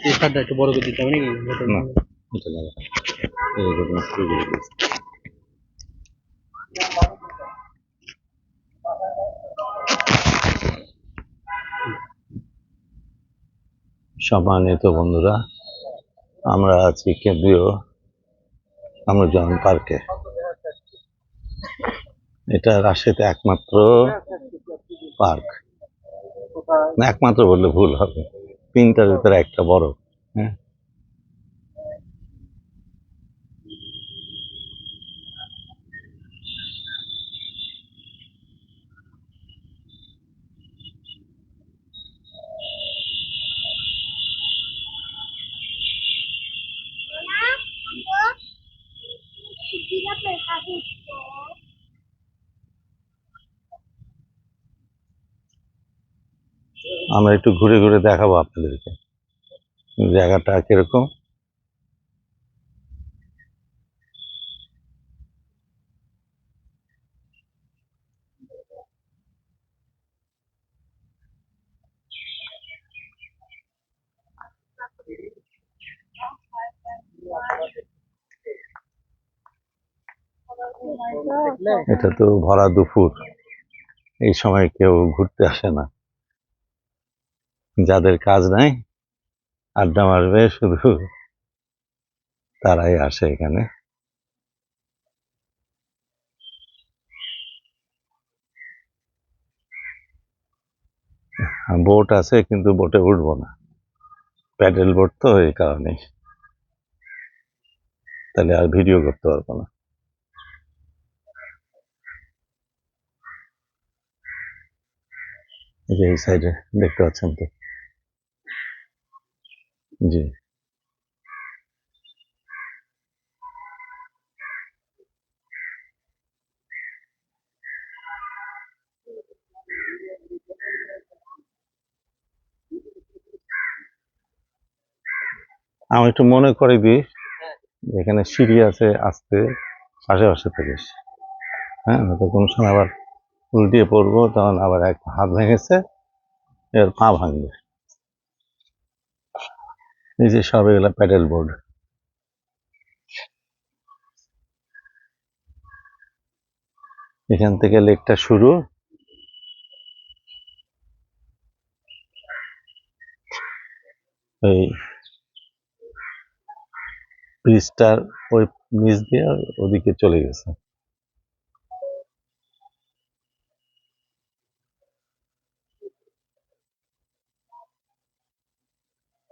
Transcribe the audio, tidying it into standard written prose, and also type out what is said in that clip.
এই সারটা একটু বড় করে দিতে হবে নাকি? না এটা না এরকম শুরু করে দিয়েছে। সম্মানিত বন্ধুরা, আমরা আছি কেন্দ্রীয় আম্রজান পার্কে। এটা রাজশাহীতে একমাত্র পার্ক, না একমাত্র বললে ভুল হবে, তিনটার ভিতরে একটা বড়। হ্যাঁ, আমরা একটু ঘুরে ঘুরে দেখাবো আপনাদেরকে জায়গাটা কিরকম। এটা তো ভরা দুপুর, এই সময় কেউ ঘুরতে আসে না, যাদের কাজ নাই আড্ডা মারবে শুধু তারাই আসে এখানে। বোট আছে কিন্তু বোটে উঠবো না, প্যাডেল বোট তো এই কারণে, তাহলে আর ভিডিও করতে পারবো না। এই যে এই সাইডে দেখতে পাচ্ছেন তো, জি। আমি একটু মনে করে দিই, এখানে সিঁড়ি আছে, আসতে পাশে থাকিস। হ্যাঁ, তো কোনো সময় আবার উল্টিয়ে পড়বো, তখন আবার এক হাত ভেঙেছে, এর পা ভাঙবে। এই যে সব এগুলা প্যাডেল বোর্ড। এখান থেকে লেকটা শুরু, এই ব্রিজটার ওই নিচ দিয়ে ওদিকে চলে গেছে।